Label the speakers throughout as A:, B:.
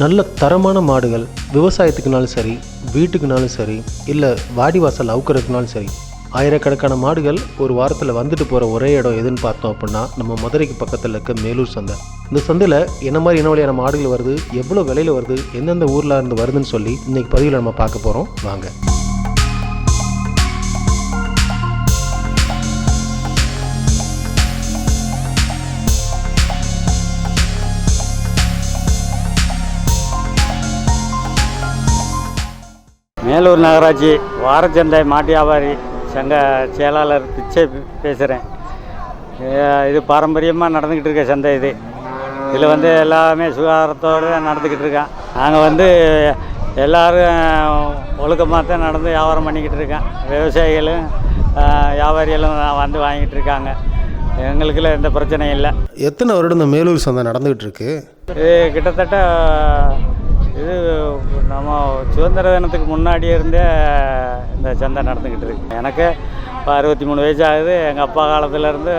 A: நல்ல தரமான மாடுகள் விவசாயத்துக்குனாலும் சரி, வீட்டுக்குனாலும் சரி, இல்லை வாடிவாசல் அவுக்கிறதுக்குனாலும் சரி, ஆயிரக்கணக்கான மாடுகள் ஒரு வாரத்தில் வந்துட்டு போகிற ஒரே இடம் எதுன்னு பார்த்தோம் அப்படின்னா நம்ம மதுரைக்கு பக்கத்தில் இருக்க மேலூர் சந்தை. இந்த சந்தையில் என்ன மாதிரி என்ன வழியான மாடுகள் வருது, எவ்வளோ விலையில் வருது, எந்தெந்த ஊரில் இருந்து வருதுன்னு சொல்லி இன்றைக்கி பதிவில் நம்ம பார்க்க போகிறோம். வாங்க.
B: மேலூர் நகராட்சி வாரச்சந்தை மாட்டு வியாபாரி சங்க செயலாளர் பிச்சை பேசுகிறேன். இது பாரம்பரியமாக நடந்துக்கிட்டு இருக்க சந்தை. இதில் எல்லாமே சுகாதாரத்தோடு நடந்துக்கிட்டு இருக்கேன். நாங்கள் எல்லோரும் ஒழுக்கமாக தான் நடந்து வியாபாரம் பண்ணிக்கிட்டு இருக்கேன். விவசாயிகளும் வியாபாரிகளும் வாங்கிட்டு இருக்காங்க. எங்களுக்குள்ள எந்த பிரச்சனையும் இல்லை.
A: எத்தனை வருடம் இந்த மேலூர் சந்தை நடந்துக்கிட்டு இருக்கு?
B: இது கிட்டத்தட்ட இது நம்ம சுதந்திர தினத்துக்கு முன்னாடியே இருந்தே இந்த சந்தை நடந்துக்கிட்டு இருக்கு. எனக்கு இப்போ 63 வயசு ஆகுது. எங்கள் அப்பா காலத்துலேருந்து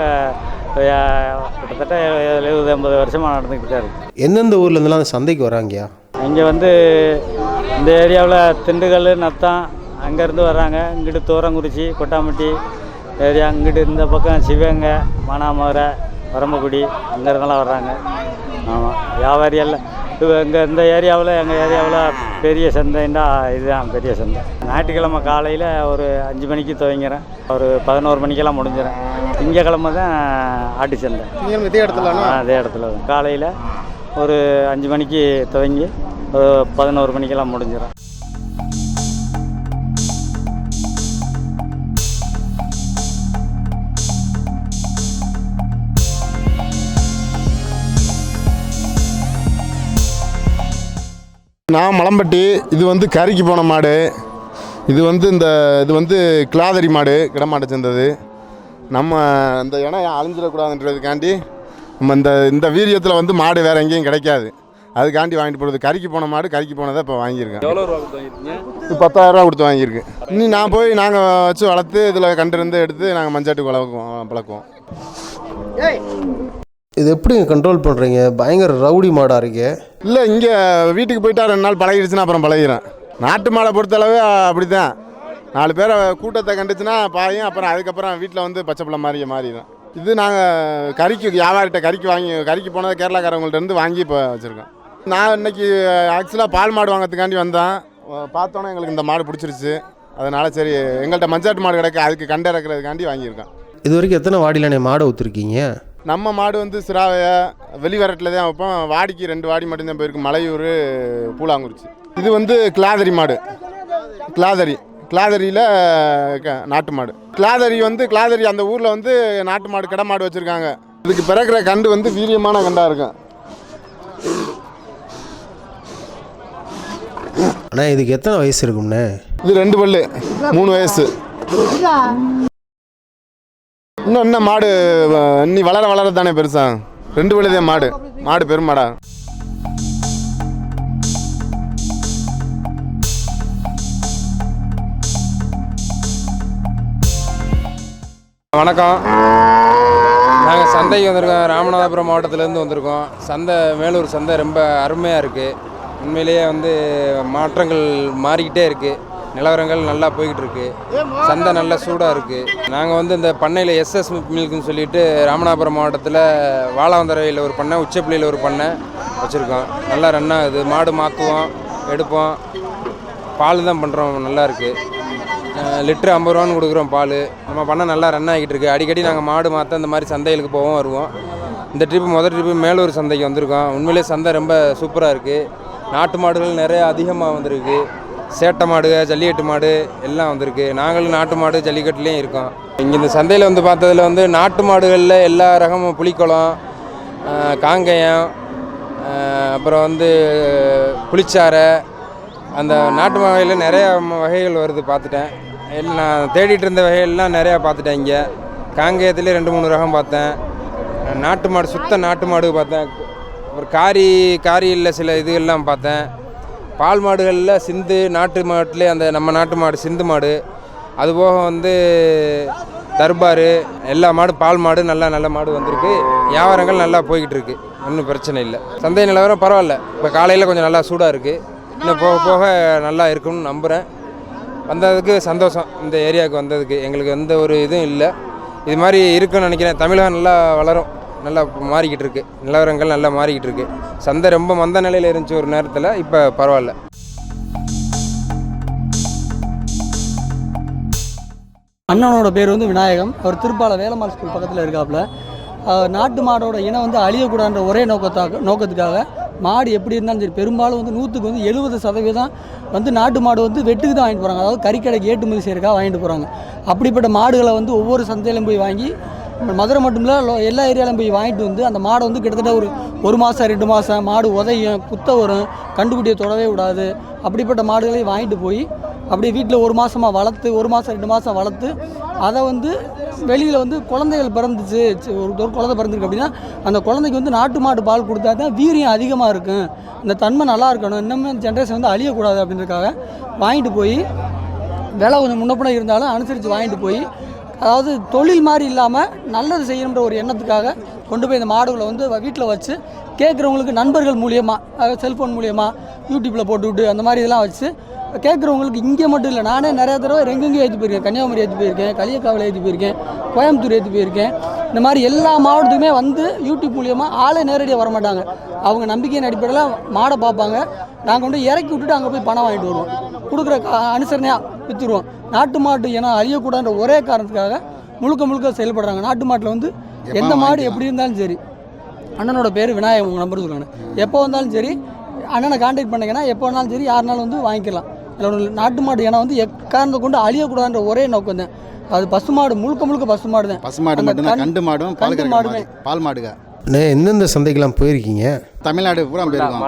B: கிட்டத்தட்ட 70-80 வருஷமாக நடந்துக்கிட்டு தான் இருக்குது.
A: எந்தெந்த ஊர்லேருந்துலாம் அந்த சந்தைக்கு வராங்கயா?
B: இங்கே இந்த ஏரியாவில் திண்டுக்கல், நத்தம் அங்கேருந்து வர்றாங்க. இங்கிட்டு தூரங்குறிச்சி, கொட்டாம்பட்டி ஏரியா, இங்கிட்டு இந்த பக்கம் சிவகங்கை, மானாமதுரை, வரம்பக்குடி அங்கேருந்தெல்லாம் வர்றாங்க. ஆமாம், வியாபாரியெல்லாம் இந்த ஏரியாவில் எங்கள் ஏரியாவில் பெரிய சந்தைன்னா இதுதான் பெரிய சந்தை. ஞாயிற்றுக்கிழமை காலையில் ஒரு 5 மணிக்கு துவங்கிறேன், ஒரு 11 மணிக்கெல்லாம் முடிஞ்சிடறேன். திங்கக்கிழமை தான் ஆட்டு சந்தை. அதே இடத்துல தான் காலையில் ஒரு 5 மணிக்கு துவங்கி ஒரு 11 மணிக்கெல்லாம் முடிஞ்சிடறேன்.
C: நான் மலம்பட்டி. இது கறிக்கு போன மாடு. இது கிளாதரி மாடு, கிடமாட்டை சேர்ந்தது. நம்ம இந்த இடம் அழிஞ்சிடக்கூடாதுன்றதுக்காண்டி நம்ம இந்த வீரியத்தில் மாடு வேறு எங்கேயும் கிடைக்காது. அதுக்காண்டி வாங்கிட்டு போகிறது. கறிக்கு போன மாடு, கறிக்கு போனதை இப்போ வாங்கியிருக்கேன்.
D: எவ்வளோ ரூபா கொடுத்து வாங்கியிருக்கீங்க?
C: இது 10,000 கொடுத்து வாங்கியிருக்கு. இன்னும் நான் போய் நாங்கள் வச்சு வளர்த்து இதில் கண்டிருந்து எடுத்து நாங்கள் மஞ்சாட்டுக்கு பழக்குவோம்.
A: இது எப்படி கண்ட்ரோல் பண்ணுறீங்க? பயங்கர ரவுடி மாடாக இருக்கு.
C: இல்லை, இங்கே வீட்டுக்கு போயிட்டா 2 நாள் பழகிடுச்சுன்னா அப்புறம் பழகிறேன். நாட்டு மாடை பொறுத்தளவு அப்படி தான். 4 பேரை கூட்டத்தை கண்டுச்சுன்னா பாயும், அப்புறம் அதுக்கப்புறம் வீட்டில் பச்சை பிள்ளை மாறிடும். இது நாங்கள் கறிக்கு போனதை கேரளாக்காரவங்கள்ட்ட வாங்கி இப்போ வச்சுருக்கோம். நான் இன்றைக்கி ஆக்சுவலாக பால் மாடு வாங்கிறதுக்காண்டி வந்தேன். பார்த்தோன்னே எங்களுக்கு இந்த மாடு பிடிச்சிருச்சு. அதனால் சரி, எங்கள்கிட்ட மஞ்சாட்டு மாடு கிடைக்க அதுக்கு கண்டு இறக்குறதுக்காண்டி வாங்கியிருக்கேன்.
A: இது வரைக்கும் எத்தனை வாடியில் மாடை ஊற்றுருக்கீங்க?
C: நம்ம மாடு சிராவைய வெளிவரட்டில் தான் வைப்போம். வாடிக்கு 2 வாடி மட்டும்தான் போயிருக்கு, மலையூர், பூலாங்குறிச்சி. இது கிளாதரி மாடு. கிளாதரியில் நாட்டு மாடு. கிளாதரி அந்த ஊரில் நாட்டு மாடு, கிட மாடு வச்சுருக்காங்க. இதுக்கு பிறக்கிற கண்டு வீரியமான கண்டாக இருக்கும்.
A: ஆனால் இதுக்கு எத்தனை வயசு இருக்கும்ண்ணே?
C: இது 2 பல்லு, 3 வயசு. இன்னும் மாடு இன்னி வளர தானே பெருசா. 2 பல்லுதே மாடு பெருமாடா.
D: வணக்கம். நாங்கள் சந்தைக்கு வந்திருக்கோம். ராமநாதபுரம் மாவட்டத்திலேருந்து வந்திருக்கோம். மேலூர் சந்தை ரொம்ப அருமையாக இருக்குது. உண்மையிலேயே மாற்றங்கள் மாறிக்கிட்டே இருக்குது. நிலவரங்கள் நல்லா போய்கிட்டு இருக்குது. சந்தை நல்லா சூடாக இருக்குது. நாங்கள் இந்த பண்ணையில் SS மில்க்குன்னு சொல்லிட்டு ராமநாதபுரம் மாவட்டத்தில் வாழாவந்தரையில் ஒரு பண்ணை, உச்சப்பிள்ளையில் ஒரு பண்ணை வச்சுருக்கோம். நல்லா ரன் ஆகுது. மாடு மாற்றுவோம், எடுப்போம், பால் தான் பண்ணுறோம். நல்லா இருக்குது. லிட்ரு 50 ரூபான்னு கொடுக்குறோம் பால். நம்ம பண்ணை நல்லா ரன் ஆகிட்டு இருக்குது. அடிக்கடி நாங்கள் மாடு மாற்ற இந்த மாதிரி சந்தைகளுக்கு வருவோம். இந்த முதல் ட்ரிப்பு மேலூர் சந்தைக்கு வந்திருக்கோம். உண்மையிலே சந்தை ரொம்ப சூப்பராக இருக்குது. நாட்டு மாடுகள் நிறைய அதிகமாக வந்திருக்கு. சேட்டை மாடு, ஜல்லிக்கட்டு மாடு எல்லாம் வந்திருக்கு. நாங்களும் நாட்டு மாடு ஜல்லிக்கட்டுலேயும் இருக்கோம். இங்கே இந்த சந்தையில் பார்த்ததில் நாட்டு மாடுகளில் எல்லா ரகமும் புலிக்குளம், காங்கயம், அப்புறம் புளிச்சாரை, அந்த நாட்டு வகையில் நிறையா வகைகள் வருது. பார்த்துட்டேன். நான் தேடிட்டு இருந்த வகைகள்லாம் நிறையா பார்த்துட்டேன். இங்கே காங்கயத்துலேயே 2-3 ரகம் பார்த்தேன். நாட்டு மாடு, சுத்த நாட்டு மாடு பார்த்தேன். அப்புறம் காரியில் சில இதுகள்லாம் பார்த்தேன். பால் மாடுகளில் சிந்து, நாட்டு மாட்டுலேயே நம்ம நாட்டு மாடு சிந்து மாடு, அதுபோக தர்பார், எல்லா மாடு, பால் மாடு நல்ல மாடு வந்திருக்கு. வியாபாரங்கள் நல்லா போய்கிட்டு இருக்குது. ஒன்றும் பிரச்சனை இல்லை. சந்தை நிலவரம் பரவாயில்ல. இப்போ காலையில் கொஞ்சம் நல்லா சூடாக இருக்குது. இன்னும் போக போக நல்லா இருக்கும்னு நம்புகிறேன். வந்ததுக்கு சந்தோஷம். இந்த ஏரியாவுக்கு வந்ததுக்கு எங்களுக்கு எந்த ஒரு இதுவும் இல்லை. இது மாதிரி இருக்குன்னு நினைக்கிறேன். தமிழகம் நல்லா வளரும், நல்லா மாறிக்கிட்டு இருக்கு. நிலவரங்கள் நல்லா மாறிக்கிட்டு இருக்கு. சந்தை ரொம்ப மந்த நிலையில் இருந்துச்சு ஒரு நேரத்தில், இப்போ பரவாயில்ல.
E: அண்ணனோட பேர் வந்து விநாயகம். அவர் திருப்பாலை வேலம்மாள் ஸ்கூல் பக்கத்தில் இருக்காப்புல. நாட்டு மாடோட இனம் வந்து அழியக்கூடாதுன்ற ஒரே நோக்கத்துக்காக மாடு எப்படி இருந்தாலும் சரி, பெரும்பாலும் வந்து 100க்கு வந்து 70% வந்து நாட்டு மாடு வந்து வெட்டுக்கு தான் வாங்கிட்டு போகிறாங்க. அதாவது கறிக்கடைக்கு ஏற்றுமதி செய்கிறக்காக வாங்கிட்டு போகிறாங்க. அப்படிப்பட்ட மாடுகளை வந்து ஒவ்வொரு சந்தையிலும் போய் வாங்கி, மதுரை மட்டும் இல்லை எல்லா ஏரியாலையும் போய் வாங்கிட்டு வந்து அந்த மாடை வந்து கிட்டத்தட்ட ஒரு மாதம் 2 மாதம் மாடு உதையும், குத்த வரும், கண்டுக்குட்டியை தொடவே விடாது. அப்படிப்பட்ட மாடுகளையும் வாங்கிட்டு போய் அப்படியே வீட்டில் 1 மாதமாக வளர்த்து, 1 மாதம் 2 மாதம் வளர்த்து, அதை வந்து வெளியில் வந்து குழந்தைகள் பிறந்துச்சு, ஒரு குழந்தை பிறந்திருக்கு அப்படின்னா அந்த குழந்தைக்கு வந்து நாட்டு மாட்டு பால் கொடுத்தா தான் வீரியம் அதிகமாக இருக்கும், இந்த தன்மை நல்லா இருக்கணும், இன்னுமே ஜென்ரேஷன் வந்து அழியக்கூடாது அப்படின்றதுக்காக வாங்கிட்டு போய் விலை கொஞ்சம் முன்னப்பின இருந்தாலும் அனுசரித்து வாங்கிட்டு போய், அதாவது தொழில் மாதிரி இல்லாமல் நல்லது செய்யணுன்ற ஒரு எண்ணத்துக்காக கொண்டு போய் இந்த மாடுகளை வந்து வீட்டில் வச்சு கேட்குறவங்களுக்கு நண்பர்கள் மூலியமாக, செல்ஃபோன் மூலியமாக, யூடியூப்பில் போட்டுவிட்டு அந்த மாதிரி இதெல்லாம் வச்சு கேட்குறவங்களுக்கு இங்கே மட்டும் இல்லை, நானே நிறையா தடவை எங்கெங்கேயும் ஏற்றி போயிருக்கேன். கன்னியாகுமரி ஏற்றி போயிருக்கேன், களியக்காவில் ஏற்றி போயிருக்கேன், கோயம்புத்தூர் ஏற்றி போயிருக்கேன். இந்த மாதிரி எல்லா மாவட்டத்துக்குமே வந்து யூடியூப் மூலியமாக ஆளே நேரடியாக வரமாட்டாங்க. அவங்க நம்பிக்கையின் அடிப்படையில் மாடை பார்ப்பாங்க. நாங்கள் வந்து இறக்கி விட்டுட்டு அங்கே போய் பணம் வாங்கிட்டு வருவோம். கொடுக்குற அனுசரணையாக விற்றுருவோம். நாட்டு மாட்டு ஏன்னா அழியக்கூடாதுன்ற ஒரே காரணத்துக்காக முழுக்க செயல்படுறாங்க. நாட்டு மாட்டில் வந்து எந்த மாடு எப்படி இருந்தாலும் சரி. அண்ணனோட பேர் விநாயகம், உங்கள் நம்பர் சொல்லுவாங்க. எப்போ வந்தாலும் சரி அண்ணனை கான்டாக்ட் பண்ணிங்கன்னா எப்போ வேணாலும் சரி யாருனாலும் வந்து வாங்கிக்கலாம். நாட்டு மாடு ஏன்னா வந்து எக்காரணத்தை கொண்டு அழியக்கூடாதுன்ற ஒரே நோக்கம் தான். அது பசுமாடு, முழுக்க பசுமாடு தான்.
F: பசுமாடு மட்டும்தான். கண்டு மாடும் பால் மாடுங்க.
A: எந்தெந்த சந்தைக்கெல்லாம் போயிருக்கீங்க?
F: தமிழ்நாடு பூரா போயிருக்கோம்.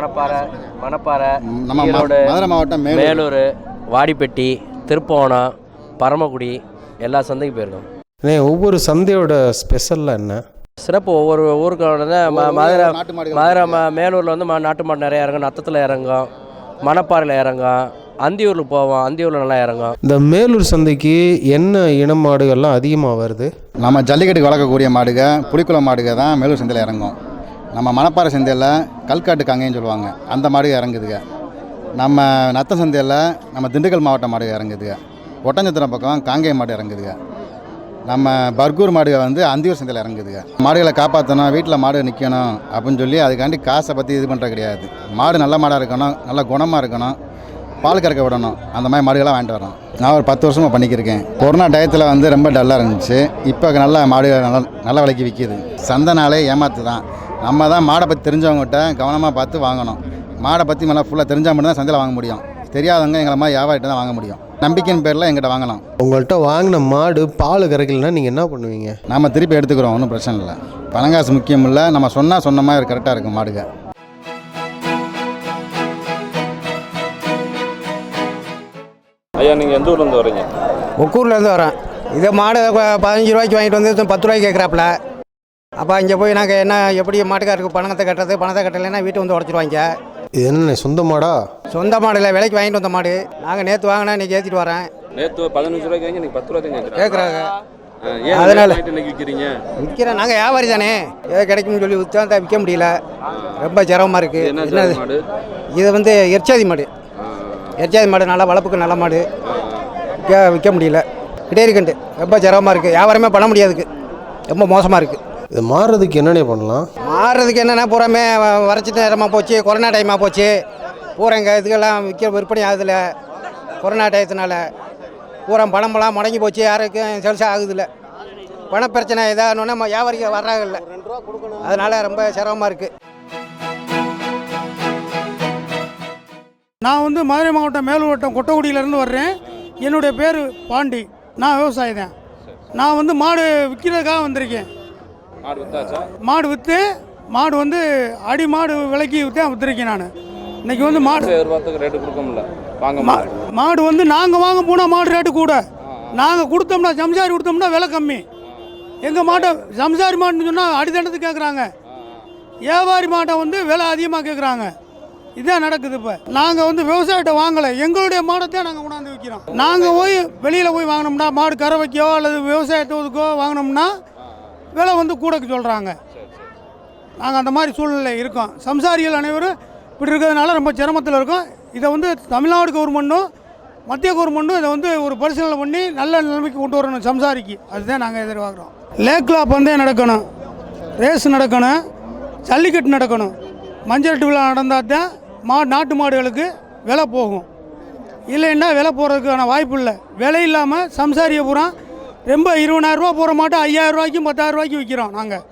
G: மணப்பாறை,
F: நம்ம மதுரை மாவட்டம் மேலூர்,
G: வாடிப்பட்டி, திருப்போணம், பரமக்குடி எல்லா சந்தைக்கு போயிருக்கோம்.
A: ஒவ்வொரு சந்தையோட ஸ்பெஷல்லாம் என்ன
G: சிறப்பு? ஒவ்வொரு ஊருக்கு மதுரை மேலூரில் வந்து நாட்டு மாடு நிறையா இறங்கும், நத்தத்தில் இறங்கும், மணப்பாறையில் இறங்கும், அந்தியூரில் போவோம், அந்தியூரில் நல்லா இறங்கும்.
A: இந்த மேலூர் சந்தைக்கு என்ன இன மாடுகள்லாம் அதிகமாக வருது?
F: நம்ம ஜல்லிக்கட்டுக்கு வளர்க்கக்கூடிய மாடுக, புலிக்குளம் மாடுக தான் மேலூர் சந்தையில் இறங்கும். நம்ம மணப்பாறை சந்தையில் கல்காட்டு காங்கேன்னு சொல்லுவாங்க, அந்த மாடுக இறங்குதுங்க. நம்ம நத்த சந்தையில் நம்ம திண்டுக்கல் மாவட்ட மாடுக இறங்குதுங்க. ஒட்டஞ்சத்திரம் பக்கம் காங்கேய மாடு இறங்குதுங்க. நம்ம பர்கூர் மாடுக வந்து அந்தியூர் சந்தையில் இறங்குதுங்க. மாடுகளை காப்பாற்றணும், வீட்டில் மாடு நிற்கணும் அப்படின்னு சொல்லி அதுக்காண்டி காசை பற்றி இது பண்ணுறது கிடையாது. மாடு நல்ல மாடாக இருக்கணும், நல்ல குணமாக இருக்கணும், பால் கறக்க விடணும், அந்த மாதிரி மாடுகளாக வாங்கிட்டு வரோம். நான் ஒரு 10 வருஷமாக பண்ணிக்கிருக்கேன். கொரோனா டயத்தில் வந்து ரொம்ப டல்லாக இருந்துச்சு. இப்போ நல்ல மாடுகள் நல்ல விலைக்கு விற்கிது. சந்தைனாலே ஏமாத்து தான். நம்ம தான் மாடை பற்றி தெரிஞ்சவங்ககிட்ட கவனமாக பார்த்து வாங்கணும். மாடை பற்றி நல்லா ஃபுல்லாக தெரிஞ்சால் மட்டும் தான் சந்தையில் வாங்க முடியும். தெரியாதவங்க எங்களை மாதிரி வியாபாரிட்ட தான் வாங்க முடியும். நம்பிக்கையின் பேரில் எங்கிட்ட வாங்கலாம்.
A: உங்கள்கிட்ட வாங்கின மாடு பால் கறக்கலைன்னா நீங்கள் என்ன பண்ணுவீங்க?
F: நம்ம திருப்பி எடுத்துக்கிறோம், ஒன்றும் பிரச்சனை இல்லை. பணங்காசு முக்கியம் இல்லை, நம்ம சொன்ன மாதிரி கரெக்டாக இருக்கும் மாடுக.
H: ஐயா, நீங்கள் எந்த ஊர்லேருந்து வரீங்க?
I: ஒக்கூர்லேருந்து வரேன். இதே மாடு 15 ரூபாய்க்கு வாங்கிட்டு வந்து 10 ரூபாய்க்கு கேட்குறாப்புல. அப்போ இங்கே போய் நாங்கள் என்ன எப்படி மாட்டுக்காருக்கு பணத்தை கட்டலைன்னா வீட்டு வந்து உடச்சிடுவாங்க.
A: இது என்ன சொந்த மாடா?
I: சொந்த மாடு இல்லை, விலைக்கு வாங்கிட்டு வந்த மாடு. நாங்கள் நேற்று வாங்கினா இன்றைக்கி ஏற்றிட்டு வரேன்.
H: நேற்று 15 ரூபாய்க்கு வாங்கி நீங்கள் 10 ரூபாய்க்கு
I: கேட்குறாங்க.
H: அதனால் விற்கிறீங்க?
I: விற்கிறேன், நாங்கள் வியாபாரி தானே, ஏதோ கிடைக்கும்னு சொல்லி விற்றா தான் விற்க முடியல. ரொம்ப சிரமமாக இருக்குது. என்னது இது வந்து எர்ச்சாதி மாடு. எர்ச்சாதி மாடு நல்லா வளர்ப்புக்கு நல்ல மாடு. விற்க முடியல. கிடேரிக்கண்டு ரொம்ப சிரமமாக இருக்குது. வியாபாரமே பண்ண முடியாதுக்கு, ரொம்ப மோசமாக இருக்குது.
A: இது மாறுறதுக்கு என்னென்ன பண்ணலாம்?
I: மாறுறதுக்கு என்னென்னா பூராமே வறட்சி நேரமாக போச்சு, கொரோனா டைமாக போச்சு. பூராங்க இதுக்கெல்லாம் விற்பனை ஆகுதில்ல. கொரோனா டயத்தினால பூரா பணமெல்லாம் முடங்கி போச்சு. யாருக்கும் செல்சாக ஆகுதில்ல. பண பிரச்சனை இதாகணுன்னா வியாபாரிக்கு வர்றாங்கல்ல, அதனால் ரொம்ப சிரமமாக இருக்குது.
J: நான் வந்து மதுரை மாவட்டம் மேலூர் வட்டம் கொட்டக்குடியிலேருந்து வர்றேன். என்னுடைய பேர் பாண்டி. நான் விவசாயி தான். நான் வந்து மாடு விற்கிறதுக்காக வந்திருக்கேன். மாடு விற்று மாடு வந்து அடி மாடு விலைக்கு தான் விற்றுருக்கேன். நான் இன்றைக்கி வந்து மாடு
H: ரேட்டு கொடுக்க முடியல.
J: மாடு வந்து நாங்கள் வாங்க போனால் மாடு ரேட்டு கூட. நாங்கள் கொடுத்தோம்னா சம்சாரி கொடுத்தோம்னா விலை கம்மி. எங்கள் மாட்டை சம்சாரி மாட்டுன்னு சொன்னால் அடித்தண்டத்துக்கு கேட்குறாங்க. வியாபாரி மாட்டை வந்து விலை அதிகமாக கேட்குறாங்க. இதான் நடக்குது. இப்போ நாங்கள் வந்து விவசாயிட்ட வாங்கலை, எங்களுடைய மாடத்தை நாங்கள் கொண்டாந்து விற்கிறோம். நாங்கள் போய் வெளியில் போய் வாங்கினோம்னா மாடு கரை வைக்கவோ அல்லது விவசாயத்துக்கோ வாங்கினோம்னா விலை வந்து கூடக்கு சொல்கிறாங்க. நாங்கள் அந்த மாதிரி சூழ்நிலை இருக்கோம். சம்சாரிகள் அனைவரும் இப்படி இருக்கிறதுனால ரொம்ப சிரமத்தில் இருக்கோம். இதை வந்து தமிழ்நாடு கவர்மெண்ட்டும் மத்திய கவர்மெண்ட்டும் இதை வந்து ஒரு பரிசீலனை பண்ணி நல்ல நிலைமைக்கு கொண்டு வரணும் சம்சாரிக்கு. அதுதான் நாங்கள் எதிர்பார்க்குறோம். லேக்லா பந்தயம் நடக்கணும், ரேஸ் நடக்கணும், ஜல்லிக்கட்டு நடக்கணும். மஞ்சள் விழா நடந்தால் தான் நாட்டு மாடுகளுக்கு விலை போகும். இல்லைன்னா விலை போகிறதுக்கான வாய்ப்பு இல்லை. விலை இல்லாமல் சம்சாரியை பூரா ரொம்ப 20,000 போகிற மாட்டை 5,000 ரூபாய்க்கும் 10,000 ரூபாய்க்கு விற்கிறோம். நாங்கள்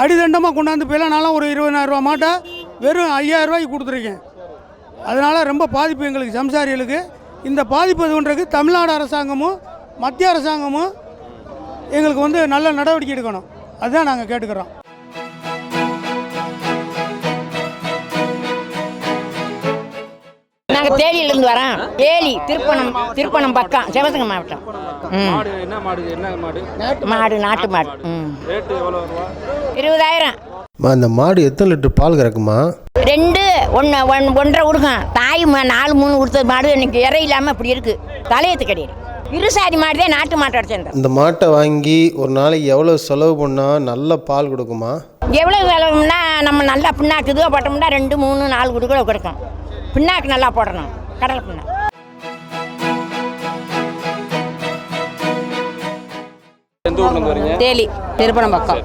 J: அடிதண்டமாக கொண்டாந்து போயிலாம் நானும் ஒரு 20,000 மாட்டை வெறும் 5,000 ரூபாய்க்கு கொடுத்துருக்கேன். அதனால் ரொம்ப பாதிப்பு எங்களுக்கு சம்சாரிகளுக்கு. இந்த பாதிப்பு எதுன்றதுக்கு தமிழ்நாடு அரசாங்கமும் மத்திய அரசாங்கமும் எங்களுக்கு வந்து நல்ல நடவடிக்கை எடுக்கணும். அதுதான் நாங்கள் கேட்டுக்கிறோம்.
K: நாங்கள் தேனியிலிருந்து வரோம். தேனி திருப்பணம் பக்கம் சிவகங்கை மாவட்டம்.
H: என்ன மாடு
K: நாட்டு மாடு.
H: ரேட்டு எவ்வளோ ரூபா?
K: 20,000.
A: அந்த மாடு எத்தனை லிட்டர் பால் கறக்குமா?
K: 2 1.5 கொடுக்கும். தாய் 4 3 கொடுத்த மாடு இன்னைக்கு இறை இல்லாமல் இப்படி இருக்குது. தலையத்து கிடையாது. இருசாதி மாடு தான் நாட்டு மாட்டோட சேர்ந்தேன்.
A: இந்த மாட்டை வாங்கி ஒரு நாளைக்கு எவ்வளோ செலவு பண்ணால் நல்ல பால் கொடுக்குமா?
K: எவ்வளோ செலவுன்னா நம்ம நல்லா பின்னாக்கு இதுவாக போட்டோம்னா 2 3 4 குடுக்க கொடுக்கும். பின்னாக்கு நல்லா போடணும், கடலை பின்னா.
H: எந்த ஊர்லேருந்து வரீங்க?
L: தேலி திருப்பணம் பக்கம்.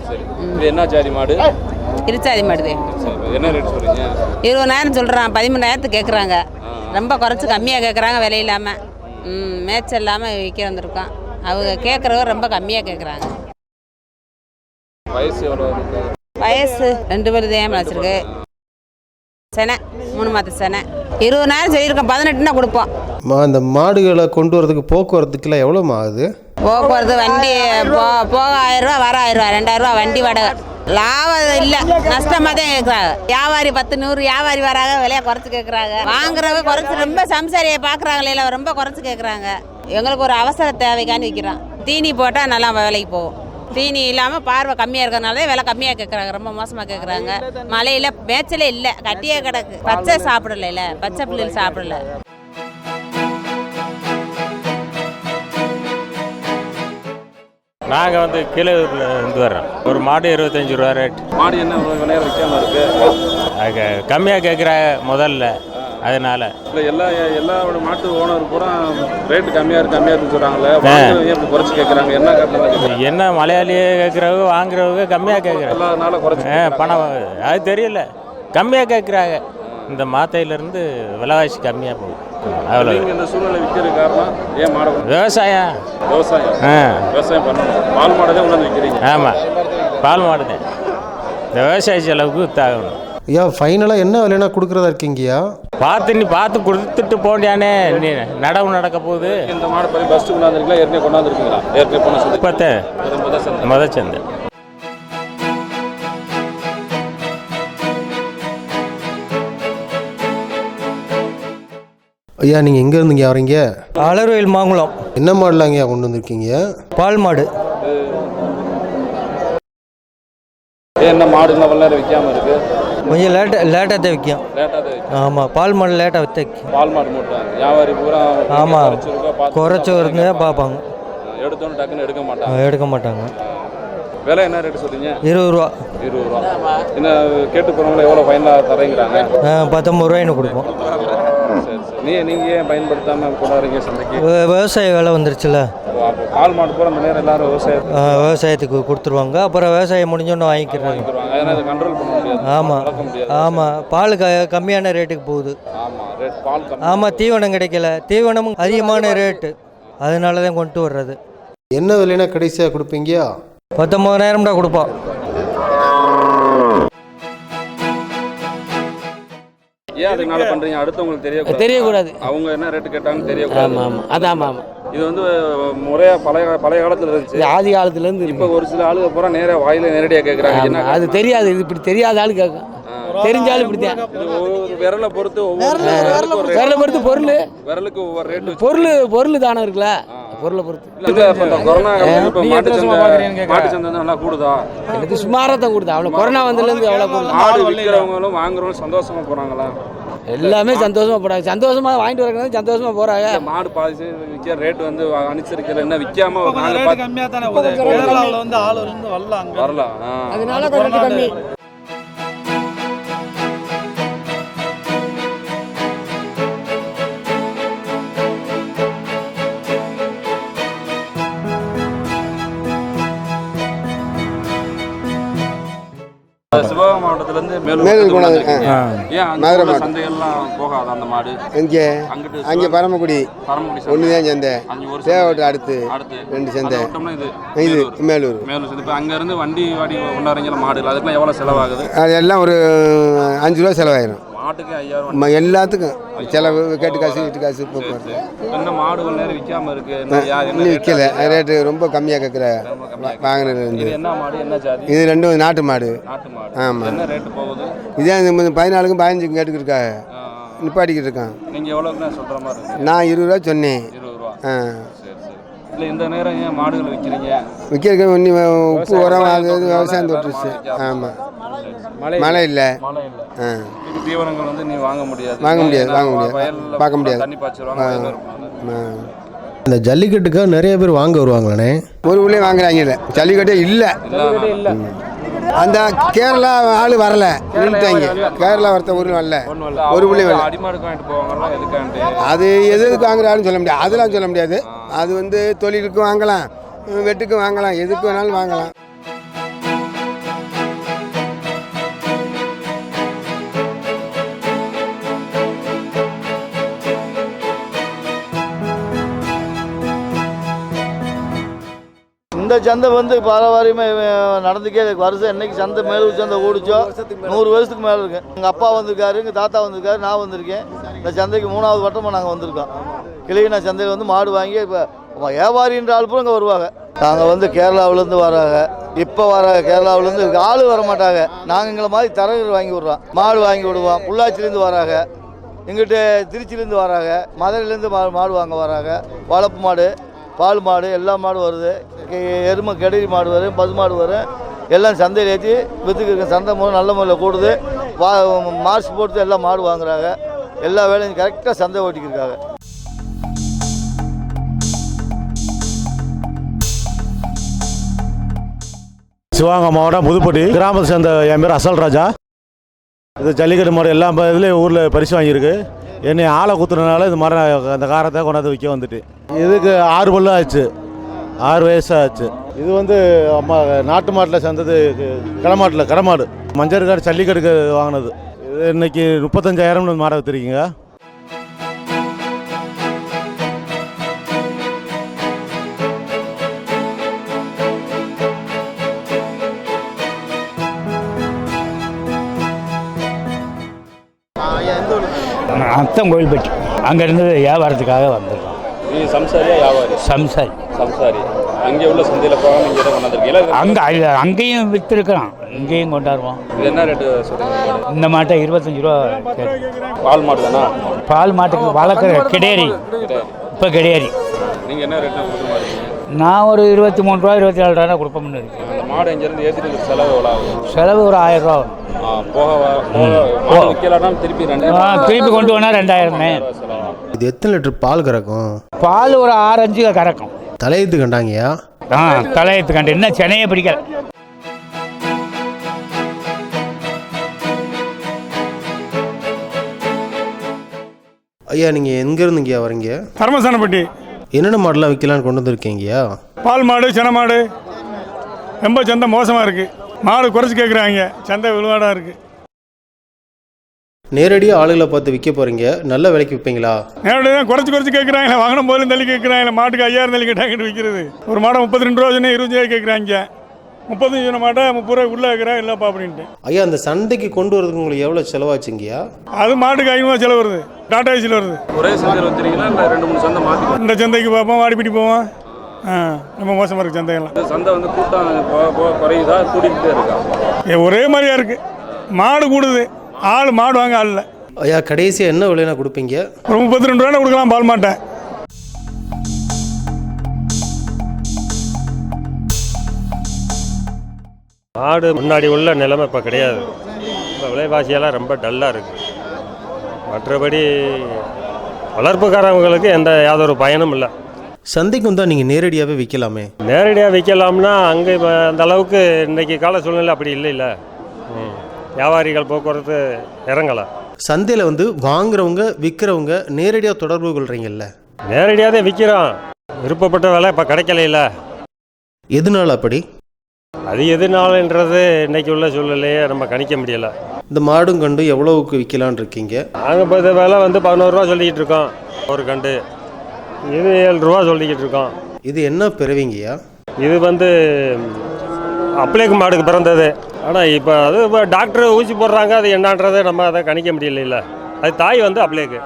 H: இது என்ன ஜாதி மாடு?
L: இருச்சாதி மாடுது.
H: என்ன ரேட் சொல்கிறீங்க?
L: 20,000 சொல்கிறான். 13,000 கேட்குறாங்க. ரொம்ப குறைச்சி கம்மியாக கேட்குறாங்க. விலை இல்லாமல் மேய்ச்சல் இல்லாமல் விற்க வந்திருக்கோம். அவங்க கேட்குறவங்க ரொம்ப கம்மியாக கேட்குறாங்க.
H: வயசு எவ்வளோ இருக்கு?
L: வயசு 2 பேர் தான் வச்சுருக்கு. செனை 3 மாத செனை. 20,000 சொல்லியிருக்கோம். 18னா கொடுப்போம்.
A: அந்த மாடுகளை கொண்டு வரதுக்கு போக்குவரத்துக்குலாம் எவ்வளோ ஆகுது?
L: போக்குவரத்து வண்டி போக 1000 ரூபா, வர 1000 ரூபா, 2000 ரூபா வண்டி வாடகை. லாபம் இல்லை, நஷ்டமாக தான் கேட்குறாங்க. வியாபாரி 10 100 வியாபாரி வராங்க, விலையை குறைச்சி கேட்குறாங்க. வாங்குறவங்க குறைச்சி ரொம்ப சம்சாரியை பார்க்குறாங்களே இல்லை, ரொம்ப குறைச்சி கேட்குறாங்க. எங்களுக்கு ஒரு அவசர தேவைக்கான்னு விற்கிறோம். தீனி போட்டால் நல்லா விலைக்கு போகும். தீனி இல்லாமல் பார்வை கம்மியாக இருக்கிறதுனால விலை கம்மியாக கேட்குறாங்க. ரொம்ப மோசமாக கேட்குறாங்க. மழையில் மேய்ச்சலே இல்லை, கட்டியே கிடக்கு. பச்சை சாப்பிடல, இல்லை பச்சை பிள்ளைகள் சாப்பிடல.
B: நாங்கள் வந்து கீழூரில் இருந்து வர்றோம். ஒரு மாடு 25 ரூபா ரேட்.
H: மாடு என்ன விலையாக விற்காம இருக்கு?
B: கம்மியாக கேட்குறாங்க முதல்ல, அதனால.
H: இல்லை எல்லா மாட்டு ஓனர் பூரா ரேட்டு கம்மியாக இருக்குன்னு சொல்கிறாங்களே, ஏன் இப்படி குறைச்சி கேட்குறாங்க? என்ன காரணம்?
B: என்ன மலையாளியே கேட்குறவங்க வாங்குறவங்க கம்மியாக கேட்குறாங்க.
H: எல்லாருனால குறைச்சி
B: பணம் அது தெரியல, கம்மியாக கேட்குறாங்க. இந்த மாத்தையிலேருந்து விலைவாசி கம்மியாக போகுது. அவ்வளோ.
H: இந்த சூழ்நிலை விற்கிற காரணம் ஏன்? மாடு
B: விவசாயம்
H: பண்ணணும். பால் மாடு தான் உணர்ந்து விற்கிறீங்க?
B: ஆமாம், பால் மாடு தான். இந்த விவசாய செலவுக்கு வித்தாகணும்.
A: ஐயா, ஃபைனலாக என்ன விலைனா கொடுக்குறதா இருக்கீங்கய்யா?
B: பார்த்து கொடுத்துட்டு போண்டியானே, நீ நடவு நடக்க போகுது.
H: இந்த மாடு போய் பஸ்ட்டு கொண்டாந்துருக்கீங்களா? ஏற்கனவே கொண்டாந்துருக்கீங்களா? ஏற்கனவே போன சந்தை
B: முதல் சந்தை.
A: ஐயா, நீங்கள் எங்கே இருந்தீங்க வரீங்க?
E: அலர்வேல் மாங்குளம்.
A: என்ன மாடலாம் ஐயா கொண்டு வந்திருக்கீங்க?
E: பால் மாடு.
H: என்ன மாடு இன்னும் வெள்ளார விற்காமல் இருக்குது?
E: கொஞ்சம் லேட்டாக தான் விற்கும். ஆமாம், பால் மாடு லேட்டாக விற்கும்.
H: பால் மாடு மூட்டை வியாபாரி பூரா
E: ஆமாம், குறைச்சி வருங்க பார்ப்பாங்க.
H: எடுத்தோன்னு டக்குன்னு
E: எடுக்க மாட்டாங்க.
H: விலை என்ன ரேட்டு சொல்றீங்க?
E: 20 ரூபா.
H: 20 ரூபா. என்ன கேட்டு போகிறவங்கள எவ்வளோ ஃபைனலாக தரேங்கிறாங்க?
E: 19 ரூபாய்னு கொடுப்போம்.
H: சரி, நீங்கள் ஏன் பயன்படுத்தாமல் கொண்டாடுறீங்க சந்தைக்கு?
E: விவசாய வேலை வந்துருச்சுல.
H: பால் மாடு போகிற அந்த நேரம் எல்லாரும்
E: விவசாயத்துக்கு கொடுத்துருவாங்க. அப்புறம் விவசாயம் முடிஞ்சோன்னு வாங்கிக்கிறாங்க.
H: அதனால் கண்ட்ரோல் பண்ண முடியாது.
E: ஆமாம், பால் கம்மியான ரேட்டுக்கு போகுது. ஆமாம், தீவனம் கிடைக்கல. தீவனமும் அதிகமான ரேட்டு, அதனால தான் கொண்டு வர்றது.
A: என்ன விலைனா கடைசியாக கொடுப்பீங்க?
E: 19,000 தான் கொடுப்போம்.
H: ஏன் அதனால பண்ணுறீங்க? அடுத்தவங்களுக்கு
E: தெரியக்கூடாது.
H: அவங்க என்ன ரேட்டு கேட்டாங்கன்னு தெரியக்கூடாது.
E: ஆமாம், அதான்.
H: இது வந்து முறையாக பழைய காலத்தில் இருந்துச்சு.
E: ஆதி காலத்துலேருந்து
H: இப்போ ஒரு சில ஆளுங்க பூரா நேராக நேரடியாக கேட்குறாங்க. என்ன
E: அது தெரியாது. இது இப்படி தெரியாத ஆளு கேட்கும். தெரிஞ்சாலும் இப்படி தான்.
H: ஒவ்வொரு விரலை பொறுத்து விரலுக்கு ஒவ்வொரு ரேட்டு.
E: பொருள் தானே இருக்குல்ல, பொருளை பொறுத்து.
H: கொரோனா மாட்டு சந்தை நல்லா கூடுதா?
E: எனக்கு சுமாராக தான் கூடுதா. அவ்வளோ கொரோனா வந்ததுலேருந்து எவ்வளோ கூடுது.
H: மாடு விற்கிறவங்களும் வாங்குறவங்களும் சந்தோஷமா போகிறாங்களா?
E: எல்லாமே சந்தோஷமா போறாங்க. சந்தோஷமா வாங்கிட்டு வரணும், சந்தோஷமா போறாங்க.
H: மாடு பாதி விற்கிற ரேட் வந்து அனுசரிக்கிற என்ன விற்காம
J: கம்மியாக தானே போகுது. கேரளாவில் வந்து ஆள் வந்து வரலாம்.
H: வரலாம்.
K: அதனால கொஞ்சம் கம்மி.
H: சிவகங்கை மாவட்டத்திலேருந்து மேலூர்
C: மேலூர் போனது,
H: வந்திருக்கீங்க. ஏன் அங்க
C: மதுரை
H: உள்ள
C: மாவட்டம்.
H: சந்தைகள்லாம் போகாது அந்த மாடு
C: இங்கே
H: அங்கிட்டு
C: அங்கே பரமக்குடி
H: பரமக்குடி
C: ஒன்று தான் சந்தை,
H: அஞ்சு ஒரு
C: தேவட்டு அடுத்து
H: அடுத்து
C: 2 சந்தை,
H: அதை விட்டோம்னா இது
C: இது மேலூர்.
H: மேலூர் சந்தை. இப்போ அங்கேருந்து வண்டி வாடி ஒன்றரைஞ்சல மாடு அதுக்கெல்லாம் எவ்வளோ செலவாகுது?
C: அது எல்லாம் ஒரு 5 ரூபா செலவாயிரும்.
H: மாட்டுக்கு 5000
C: எல்லாத்துக்கும் செலவு, கேட்டு காசு, வீட்டு காசு, போக்குவரத்து.
H: என்ன மாடுகள் நேரம் விற்காம இருக்கு?
C: இன்னும் விற்கல, ரேட்டு ரொம்ப கம்மியாக கேட்குற வாங்கினது
H: இது
C: வந்து.
H: என்ன மாடு, என்ன ஜாதி?
C: இது 2 நாட்டு மாடு.
H: நாட்டு மாடு.
C: ஆமாம்.
H: என்ன ரேட்டு போகுது?
C: இதே 14க்கும் 15க்கும் கேட்டுக்கிருக்காங்க, நிப்பாட்டிக்கிட்டு இருக்கான்.
H: நீங்கள் எவ்வளோக்குண்ணா சொல்கிற மாதிரி இருக்கு?
C: நான் 20 ரூபா சொன்னேன்.
H: 20 ரூபா.
C: ஆ,
H: சரி சரி. இல்லை இந்த நேரம் ஏன் மாடுகள் விற்கிறீங்க?
C: விற்கிறதுக்கு ஒன்று உப்பு உரம் அது இது விவசாயம் தொட்டுருச்சு. ஆமாம், மழை இல்லை.
H: மழை இல்லை.
C: ஆ,
H: இது தீவனங்கள் வந்து நீ வாங்க முடியாது.
C: வாங்க முடியாது, வாங்க முடியாது,
H: வயல்ல
C: பார்க்க முடியாது.
H: தண்ணி பாய்ச்சிருவாங்க, வயல்ல இருப்பாங்க.
C: ஆ.
A: இந்த ஜல்லிக்கட்டுக்காக நிறைய பேர் வாங்க வருவாங்களாண்ணே?
C: ஒரு உள்ளே வாங்குறாங்க, இல்லை ஜல்லிக்கட்டே இல்லை. அந்த கேரளா ஆள் வரல, நின்றுட்டாங்க. கேரளா ஒருத்த ஊரில் வரல, ஒரு உள்ளே வரல.
H: அடிமாடுக்கு வாங்கிட்டு போவாங்கன்னா எதுக்காண்டி?
C: அது எதுக்கு வாங்குறாருன்னு சொல்ல முடியாது, அதெல்லாம் சொல்ல முடியாது. அது வந்து தொழிலுக்கும் வாங்கலாம், வெட்டுக்கும் வாங்கலாம், எதுக்கு வேணாலும் வாங்கலாம்.
M: இந்த சந்தை வந்து பாரம்பரியமே நடந்துக்கே இருக்கு. வருஷம் என்னைக்கு சந்தை மேலூர் சந்தை ஓடிச்சோ 100 வருஷத்துக்கு மேலே இருக்கு. எங்கள் அப்பா வந்திருக்காரு, எங்கள் தாத்தா வந்திருக்காரு, நான் வந்திருக்கேன். இந்த சந்தைக்கு 3வது வட்டமாக நாங்கள் வந்திருக்கோம். கிளிகினா சந்தையில் வந்து மாடு வாங்கி இப்போ வியாபாரின்ற ஆள்பூரம் இங்கே வருவாங்க. நாங்கள் வந்து கேரளாவிலேருந்து வராங்க, இப்போ வராங்க. கேரளாவிலேருந்து ஆள் வர மாட்டாங்க. நாங்கள் எங்களை மாதிரி தரகர் வாங்கி விட்றோம், மாடு வாங்கி விடுவோம். பொள்ளாச்சிலேருந்து வராங்க, எங்கிட்ட திருச்சியிலேருந்து வராங்க, மதுரையிலேருந்து மாடு வாங்க வராங்க. வளர்ப்பு மாடு, பால் மாடு, எல்லா மாடும் வருது. எருமை கெடரி மாடு வரும், பசு மாடு வரும். எல்லாம் சந்தையில் ஏற்றி விற்றுக்கு சந்தை முறை நல்ல முறையில் கூடுது. மார்ச் போட்டு எல்லாம் மாடு வாங்குறாங்க. எல்லா வேலையும் கரெக்டாக சந்தை ஓட்டிக்கிருக்காங்க.
N: சிவகங்கை மாவட்டம் புதுப்பட்டி கிராமத்தை சேர்ந்த என் பேர் அசல் ராஜா. இது ஜல்லிக்கட்டு மாடு எல்லா இதுலேயும் ஊரில் பரிசு வாங்கியிருக்கு. என்னை ஆளை குத்துறதுனால இது மரம் அந்த காரத்தை கொண்டாந்து விற்க வந்துட்டு இதுக்கு 6 பல்லு ஆச்சு, 6 வயசு ஆச்சு. இது வந்து அம்மா நாட்டு மாட்டில் சேர்ந்தது, கடமாடு மஞ்சள் ஜல்லிக்கட்டுக்கு வாங்கினது. இது இன்னைக்கு 35,000 மாடை விற்றுருக்கீங்க.
O: அத்தம் கோயில்பட்டி அங்கேருந்து வியாபாரத்துக்காக வந்திருக்கோம்.
H: நீங்கள் சம்சாரியா வியாபாரி?
O: சம்சாரி.
H: சம்சாரி. அங்கே உள்ள சந்தையில் போகாமல் இங்கே தான் கொண்டாந்துருக்கீங்களா?
O: அங்கேயும் விற்றுருக்கிறோம், இங்கேயும் கொண்டாடுவோம்.
H: இது என்ன ரேட்டு சொல்லுங்கள்?
O: இந்த மாட்டை 25 ரூபா.
H: பால் மாடு தானா?
O: பால் மாட்டுக்கு வளர்க்குற கிடையாது, இப்போ கிடையாது.
H: நீங்கள் என்ன ரேட்டு கொடுக்குற மாதிரி இருக்கீங்க?
O: நான் ஒரு 23 ரூபா 24 ரூபா கொடுப்போம்னு இருக்கேன்.
H: அந்த மாடு இங்கேருந்து ஏற்றிட்டு செலவு எவ்வளோ ஆகும்?
O: செலவு ஒரு 1000 ரூபா வரும். திருப்பி கொண்டு போனால் 2000.
A: இது எத்தனை லிட்டர் பால் கறக்கும்?
O: பால் ஒரு 6-5 கறக்கும்.
A: தலையத்து கண்டாங்கய்யா?
O: தலையத்து கண்டு இன்னும் சென்னையே பிடிக்கல.
A: ஐயா, நீங்கள் எங்கேருந்துங்கய்யா வரீங்க?
J: தர்மசானப்பட்டி.
A: என்னென்ன மாடெலாம் விற்கலான்னு கொண்டு வந்திருக்கீங்கய்யா?
J: பால் மாடு, சென மாடு. ரொம்ப சந்தை மோசமாக இருக்குது, மாடு குறைச்சி கேட்குறாங்க, சந்தை விழுவாடாக இருக்குது.
A: நேரடியாக ஆளுகளை பார்த்து விற்க போகிறீங்க, நல்ல விலைக்கு விற்பீங்களா?
J: நேரடியாக தான் குறைச்சி கேட்குறாங்களே, வாங்கின போதும் தள்ளி கேட்குறாங்களே. மாட்டுக்கு 5000 தள்ளி கேட்டாங்கிட்டு விற்கிறது. ஒரு மாடை 32 ரூபா சொன்னேன், 25 ரூபாய் கேட்குறாங்க. 35 மாட்டை 30 ரூபாய் உள்ளே இருக்கிறேன் இல்லைப்பா அப்படின்ட்டு.
A: ஐயா, அந்த சந்தைக்கு கொண்டு வரதுக்கு உங்களுக்கு எவ்வளோ செலவாச்சுங்கய்யா?
J: அது மாட்டுக்கு 500 செலவு வருது, டாடா ஏசியில் வருது.
H: ஒரே சந்தையில் வச்சுருக்கீங்களா இல்லை 2-3 சந்தை மாற்றி?
J: இந்த சந்தைக்கு பார்ப்போம், வாடிப்பட்டி போவோம். ரொம்ப மோசமாக இருக்குது சந்தைகள்லாம்.
H: சந்தை வந்து கூட்டம் போக குறையுதா, கூட்டிகிட்டே இருக்கா?
J: ஒரே மாதிரியா இருக்குது. மாடு கூடுது, மாடு வாங்க ஆள் இல்லை.
A: ஐயா, கடைசியாக என்ன விலைனா கொடுப்பீங்க?
J: ஒரு 32 ரூபா கொடுக்கலாம் பால் மாட்டை.
P: மாடு முன்னாடி உள்ள நிலைமை இப்போ கிடையாது. இப்போ விலைவாசியெல்லாம் ரொம்ப டல்லாக இருக்குது. மற்றபடி வளர்ப்புக்காரவங்களுக்கு யாதொரு பயனும் இல்லை.
A: சந்தைக்கு வந்தால் நீங்கள் நேரடியாகவே விற்கலாமே?
P: நேரடியாக விற்கலாம்னா அங்கே இப்போ அந்த அளவுக்கு இன்றைக்கி கால சூழ்நிலை அப்படி இல்லை. வியாபாரிகள் போக்குவரத்து இறங்கலை.
A: சந்தையில் வந்து வாங்குறவங்க விற்கிறவங்க நேரடியாக தொடர்பு கொள்கிறீங்கல்ல?
P: நேரடியாக தான் விற்கிறோம், விருப்பப்பட்ட வேலை இப்போ கிடைக்கல.
A: எதனால அப்படி?
P: அது எதுனாலன்றது இன்னைக்கு உள்ள சூழ்நிலையே நம்ம கணிக்க முடியலை.
A: இந்த மாடும் கண்டு எவ்வளவுக்கு விற்கலான் இருக்கீங்க?
P: நாங்கள் இப்போ இந்த விலை வந்து 11 ரூபா சொல்லிக்கிட்டு இருக்கோம் ஒரு கண்டு. இது 7 ரூபா சொல்லிக்கிட்டு இருக்கோம்.
A: இது என்ன பிறவிங்கய்யா?
P: இது வந்து அப்ளேக்கு மாடுக்கு பிறந்தது. ஆனால் இப்போ அது இப்போ டாக்டர் ஊசி போடுறாங்க, அது என்னன்றதை நம்ம அதை கணிக்க முடியல. அது தாய் வந்து அப்ளேக்கு.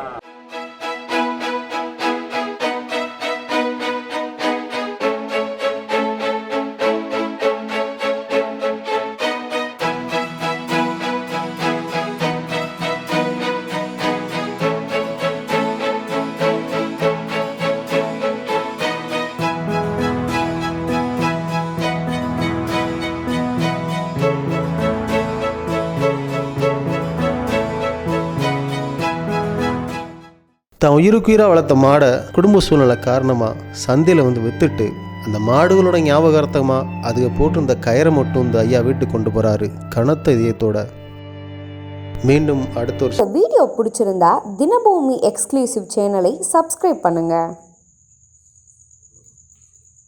A: தான் உயிருக்குயிராக வளர்த்த மாடை குடும்ப சூழ்நிலை காரணமாக சந்தையில் வந்து விற்றுட்டு அந்த மாடுகளோட ஞாபகார்த்தமாக அதுக்கு போட்டிருந்த கயிறை மட்டும் இந்த ஐயா வீட்டுக்கு கொண்டு போகிறாரு கனத்த இதயத்தோட. மீண்டும் அடுத்த ஒரு
Q: வீடியோ பிடிச்சிருந்தா தினபூமி எக்ஸ்க்ளூசிவ் சேனலை சப்ஸ்கிரைப் பண்ணுங்கள்.